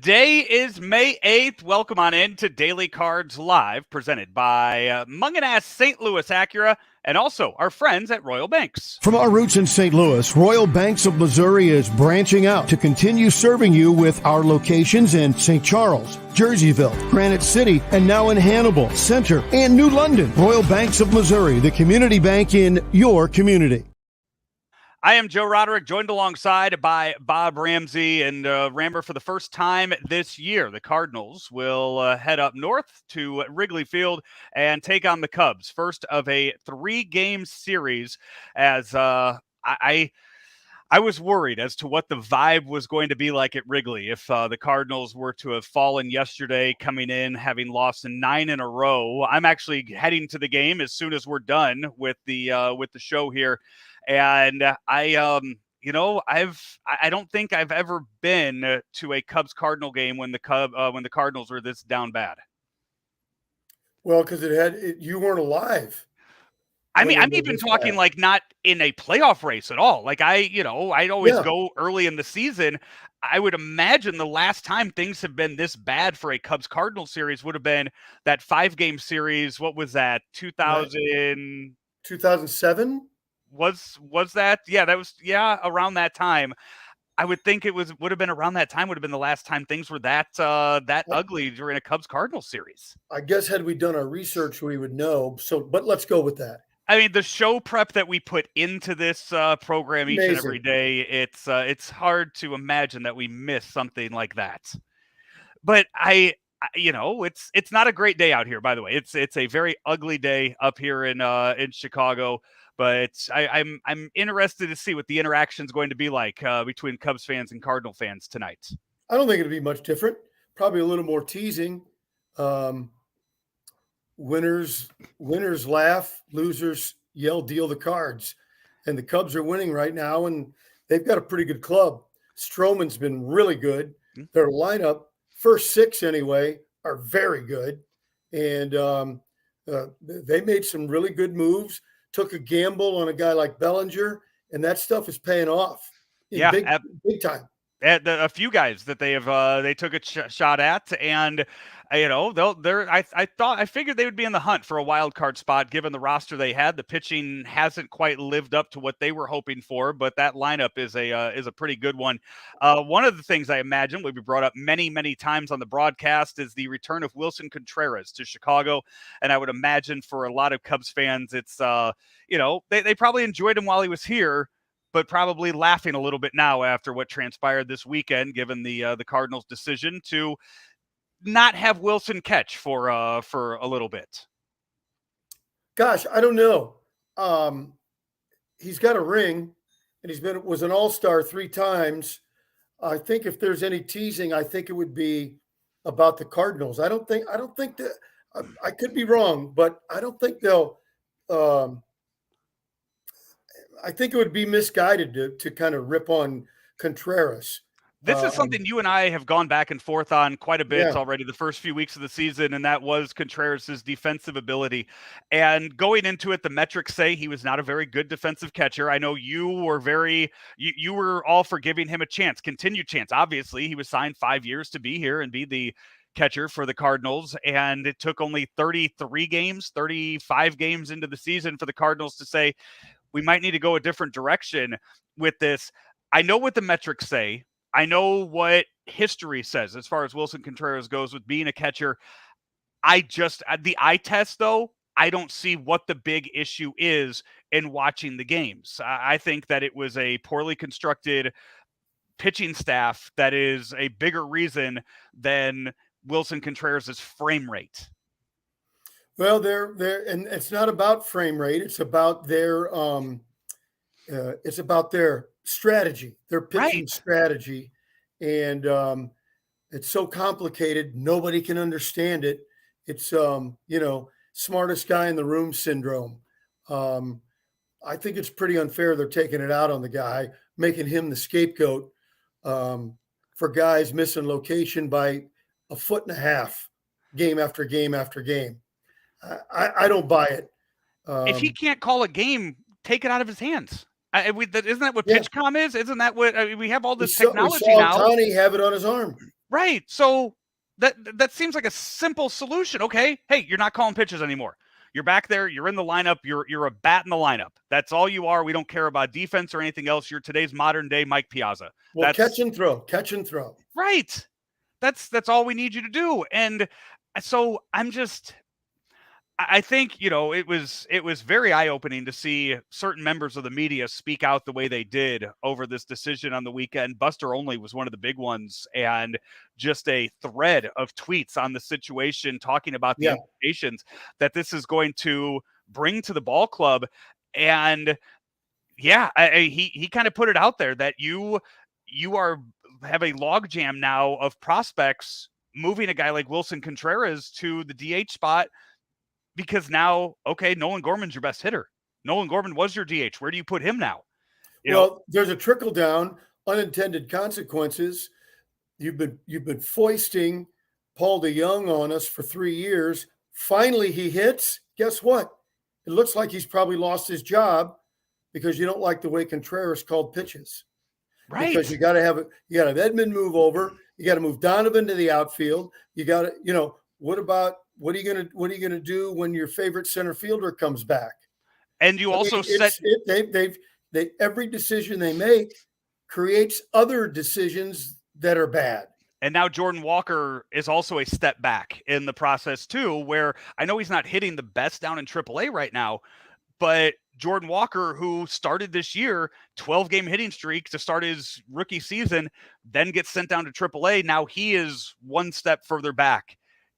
Today is May 8th. Welcome on in to Daily Cards Live, presented by Munganass St. Louis Acura and also our friends at Royal Banks. From our roots in St. Louis, Royal Banks of Missouri is branching out to continue serving you with our locations in St. Charles, Jerseyville, Granite City, and now in Hannibal, Center, and New London. Royal Banks of Missouri, the community bank in your community. I am Joe Roderick, joined alongside by Bob Ramsey. And Ramber, for the first time this year, the Cardinals will head up north to Wrigley Field and take on the Cubs. First of a 3-game series, as I was worried as to what the vibe was going to be like at Wrigley if the Cardinals were to have fallen yesterday, coming in having lost 9 in a row. I'm actually heading to the game as soon as we're done with the show here. And I don't think I've ever been to a Cubs-Cardinal game when the Cardinals were this down bad. Well, because you weren't alive. I mean, I'm even talking like not in a playoff race at all. Like I'd always go early in the season. I would imagine the last time things have been this bad for a Cubs-Cardinal series would have been that 5-game series. What was that? 2007? Was that? Yeah, that was around that time. I would think would have been around that time. Would have been the last time things were that ugly during a Cubs-Cardinal series. I guess had we done our research, we would know. But let's go with that. I mean, the show prep that we put into this program each and every day, it's hard to imagine that we miss something like that. But it's not a great day out here. By the way, it's a very ugly day up here in Chicago. But I'm interested to see what the interaction is going to be like between Cubs fans and Cardinal fans tonight. I don't think it'll be much different. Probably a little more teasing. Winners laugh, losers yell, deal the cards. And the Cubs are winning right now, and they've got a pretty good club. Stroman's been really good. Their lineup, first 6 anyway, are very good. And they made some really good moves. Took a gamble on a guy like Bellinger, and that stuff is paying off. Big time. A few guys that they took a shot at, and I figured they would be in the hunt for a wild card spot given the roster they had. The pitching hasn't quite lived up to what they were hoping for, but that lineup is a pretty good one. One of the things I imagine will be brought up many times on the broadcast is the return of Wilson Contreras to Chicago, and I would imagine for a lot of Cubs fans, it's they probably enjoyed him while he was here, but probably laughing a little bit now after what transpired this weekend, given the Cardinals' decision to not have Wilson catch for a little bit. Gosh, I don't know. He's got a ring, and was an all-star 3 times. I think if there's any teasing, I think it would be about the Cardinals. I don't think that I could be wrong, but I don't think they'll. I think it would be misguided to kind of rip on Contreras. This is something you and I have gone back and forth on quite a bit already the first few weeks of the season, and that was Contreras' defensive ability. And going into it, the metrics say he was not a very good defensive catcher. I know you were you were all for giving him a chance, continued chance. Obviously, he was signed 5 years to be here and be the catcher for the Cardinals, and it took only 35 games into the season for the Cardinals to say, we might need to go a different direction with this. I know what the metrics say. I know what history says as far as Wilson Contreras goes with being a catcher. The eye test, though, I don't see what the big issue is in watching the games. I think that it was a poorly constructed pitching staff that is a bigger reason than Wilson Contreras' frame rate. Well, they're and it's not about frame rate. It's about their strategy, their pitching strategy, and it's so complicated. Nobody can understand it. It's smartest guy in the room syndrome. I think it's pretty unfair. They're taking it out on the guy, making him the scapegoat for guys missing location by 1.5 feet, game after game after game. I don't buy it. If he can't call a game, take it out of his hands. Isn't that what PitchCom is? Isn't that what we have all this technology now? Ohtani have it on his arm. Right. So that seems like a simple solution. Okay. Hey, you're not calling pitches anymore. You're back there. You're in the lineup. You're a bat in the lineup. That's all you are. We don't care about defense or anything else. You're today's modern day Mike Piazza. Well, catch and throw. Right. That's all we need you to do. And so I think, it was very eye-opening to see certain members of the media speak out the way they did over this decision on the weekend. Buster Olney was one of the big ones, and just a thread of tweets on the situation talking about the implications that this is going to bring to the ball club. And he kind of put it out there that you have a logjam now of prospects moving a guy like Wilson Contreras to the DH spot. Because now, okay, Nolan Gorman's your best hitter. Nolan Gorman was your DH. Where do you put him now? There's a trickle down, unintended consequences. You've been foisting Paul DeYoung on us for 3 years. Finally, he hits. Guess what? It looks like he's probably lost his job because you don't like the way Contreras called pitches. Right. Because you got to have Edman move over. You got to move Donovan to the outfield. You got to, what are you gonna do when your favorite center fielder comes back? And you also said every decision they make creates other decisions that are bad. And now Jordan Walker is also a step back in the process too, where I know he's not hitting the best down in AAA right now, but Jordan Walker, who started this year, 12-game hitting streak to start his rookie season, then gets sent down to AAA. Now he is one step further back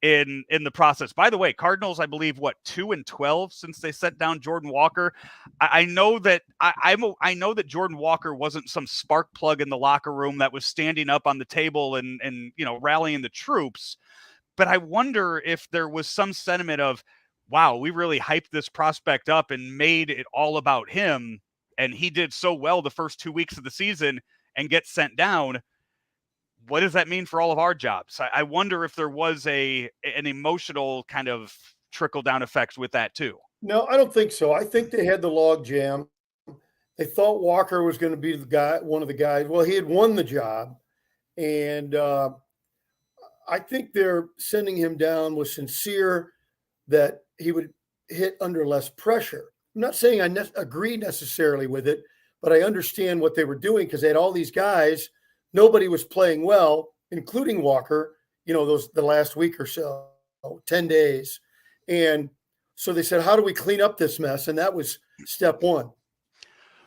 in the process. By the way, Cardinals, I believe, 2-12 since they sent down Jordan Walker. I know that I know that Jordan Walker wasn't some spark plug in the locker room that was standing up on the table and rallying the troops. But I wonder if there was some sentiment of, wow, we really hyped this prospect up and made it all about him, and he did so well the first 2 weeks of the season and gets sent down. What does that mean for all of our jobs? I wonder if there was an emotional kind of trickle-down effect with that too. No, I don't think so. I think they had the log jam. They thought Walker was going to be one of the guys. Well, he had won the job. And I think they're sending him down was sincere that he would hit under less pressure. I'm not saying I agree necessarily with it, but I understand what they were doing because they had all these guys. Nobody was playing well, including Walker, the last week or so, 10 days. And so they said, how do we clean up this mess? And that was step one.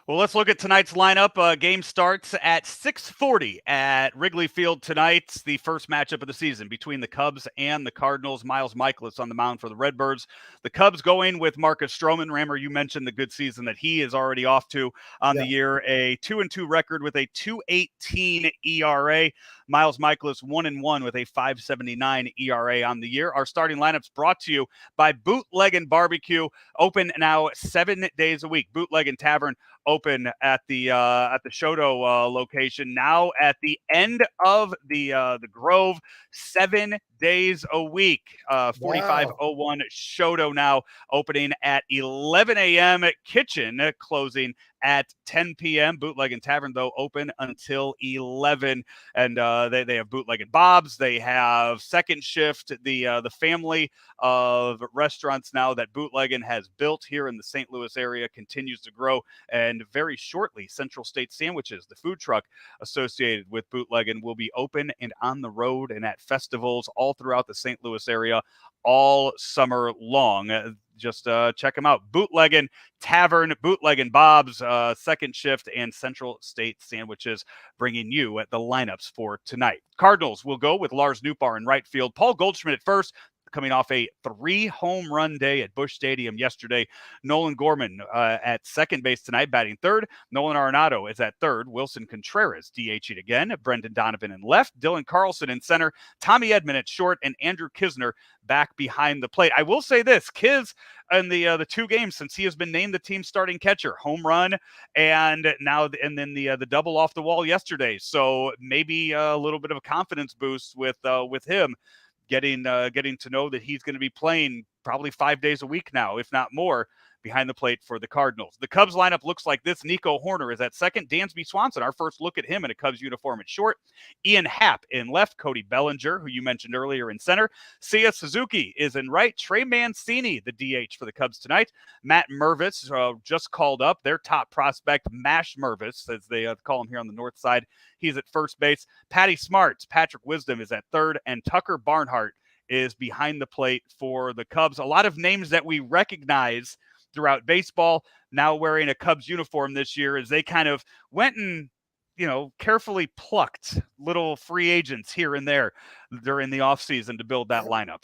Well, let's look at tonight's lineup. Game starts at 6:40 at Wrigley Field tonight. The first matchup of the season between the Cubs and the Cardinals. Miles Mikolas on the mound for the Redbirds. The Cubs going with Marcus Stroman. Rammer, you mentioned the good season that he is already off to on the year. A 2-2 record with a 2.18 ERA. Miles Mikolas 1-1 with a 5.79 ERA on the year. Our starting lineups brought to you by Bootleggin' Barbecue. Open now 7 days a week. Bootleggin' Tavern open at the Shoto location now at the end of the Grove, 7 days a week. 4501 Shoto now opening at 11 a.m. Kitchen closing at 10 p.m. Bootleggin' Tavern, though, open until 11. And they have Bootleggin' Bob's. They have Second Shift, the family of restaurants now that Bootleggin' has built here in the St. Louis area continues to grow. And very shortly, Central State Sandwiches, the food truck associated with Bootleggin', will be open and on the road and at festivals all throughout the St. Louis area all summer long. Just check them out. Bootleggin' Tavern, Bootleggin' Bob's, Second Shift, and Central State Sandwiches bringing you at the lineups for tonight. Cardinals will go with Lars Nootbaar in right field. Paul Goldschmidt at first, coming off a 3-home run day at Busch Stadium yesterday. Nolan Gorman at second base tonight, batting third. Nolan Arenado is at third. Wilson Contreras DH'd again. Brendan Donovan in left. Dylan Carlson in center. Tommy Edman at short. And Andrew Kisner back behind the plate. I will say this, Kis in the 2 games since he has been named the team's starting catcher, home run and then the double off the wall yesterday. So maybe a little bit of a confidence boost with him. Getting to know that he's going to be playing probably 5 days a week now, if not more, behind the plate for the Cardinals. The Cubs lineup looks like this. Nico Horner is at second. Dansby Swanson, our first look at him in a Cubs uniform at short. Ian Happ in left. Cody Bellinger, who you mentioned earlier, in center. Seiya Suzuki is in right. Trey Mancini, the DH for the Cubs tonight. Matt Mervis just called up. Their top prospect, Mash Mervis, as they call him here on the north side. He's at first base. Patty Smarts, Patrick Wisdom is at third. And Tucker Barnhart is behind the plate for the Cubs. A lot of names that we recognize throughout baseball, now wearing a Cubs uniform this year, as they kind of went and, carefully plucked little free agents here and there during the offseason to build that lineup.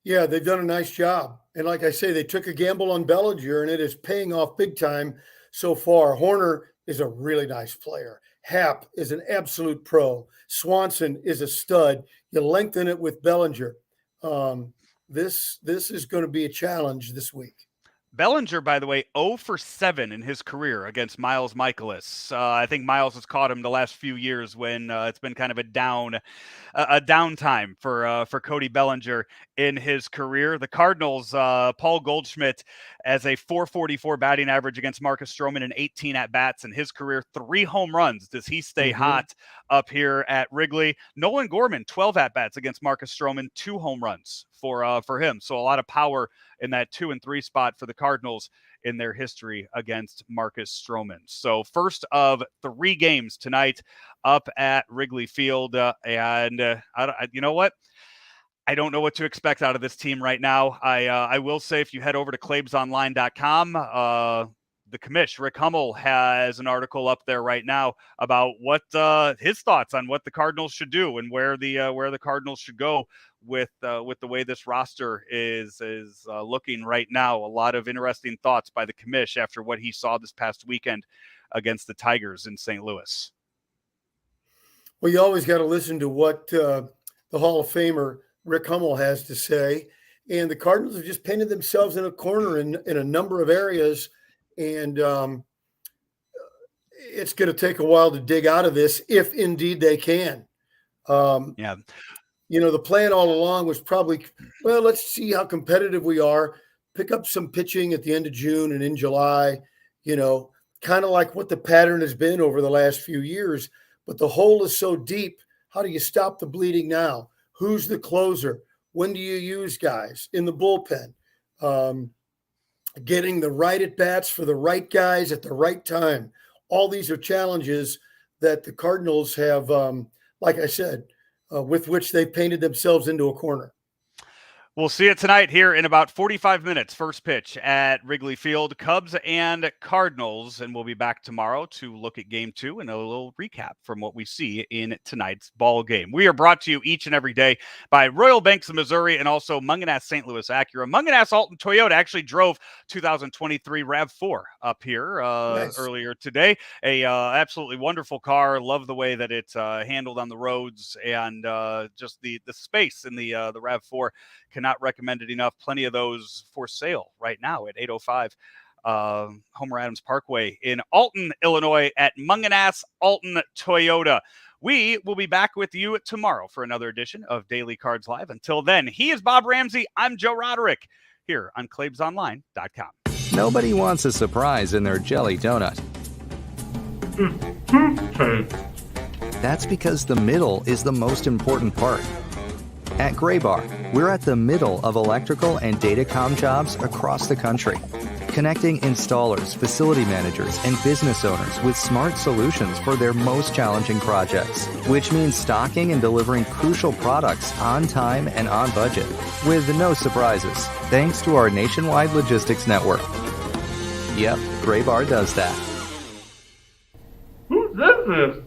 Yeah, they've done a nice job. And like I say, they took a gamble on Bellinger, and it is paying off big time so far. Horner is a really nice player. Happ is an absolute pro. Swanson is a stud. You lengthen it with Bellinger. This is going to be a challenge this week. Bellinger, by the way, 0 for 7 in his career against Miles Michaelis. I think Miles has caught him the last few years when it's been kind of a downtime for Cody Bellinger in his career. The Cardinals, Paul Goldschmidt, as a .444 batting average against Marcus Stroman in 18 at-bats in his career. 3 home runs. Does he stay hot up here at Wrigley? Nolan Gorman, 12 at-bats against Marcus Stroman, 2 home runs for him. So a lot of power in that 2 and 3 spot for the Cardinals in their history against Marcus Stroman. So first of 3 games tonight up at Wrigley Field. You know what? I don't know what to expect out of this team right now. I will say, if you head over to ClaibsOnline.com, the commish, Rick Hummel, has an article up there right now about what his thoughts on what the Cardinals should do and where the Cardinals should go with the way this roster is looking right now. A lot of interesting thoughts by the commish after what he saw this past weekend against the Tigers in St. Louis. Well, you always got to listen to what the Hall of Famer Rick Hummel has to say. And the Cardinals have just painted themselves in a corner in a number of areas. And it's going to take a while to dig out of this, if indeed they can. The plan all along was probably, let's see how competitive we are, pick up some pitching at the end of June and in July, kind of like what the pattern has been over the last few years. But the hole is so deep. How do you stop the bleeding now? Who's the closer? When do you use guys in the bullpen? Getting the right at-bats for the right guys at the right time. All these are challenges that the Cardinals have, like I said, with which they painted themselves into a corner. We'll see it tonight here in about 45 minutes. First pitch at Wrigley Field, Cubs and Cardinals. And we'll be back tomorrow to look at game 2 and a little recap from what we see in tonight's ball game. We are brought to you each and every day by Royal Banks of Missouri and also Mungenast St. Louis Acura. Mungenast Alton Toyota actually drove 2023 RAV4 up here earlier today. A absolutely wonderful car. Love the way that it's handled on the roads, and just the space in the RAV4. Cannot recommend it enough. Plenty of those for sale right now at 805 Homer Adams Parkway in Alton, Illinois at Mungenast Alton Toyota. We will be back with you tomorrow for another edition of Daily Cards Live. Until then, he is Bob Ramsey. I'm Joe Roderick here on ClaibsOnline.com. Nobody wants a surprise in their jelly donut. That's because the middle is the most important part. At Graybar, we're at the middle of electrical and datacom jobs across the country, connecting installers, facility managers, and business owners with smart solutions for their most challenging projects, which means stocking and delivering crucial products on time and on budget, with no surprises, thanks to our nationwide logistics network. Yep, Graybar does that. Who's this?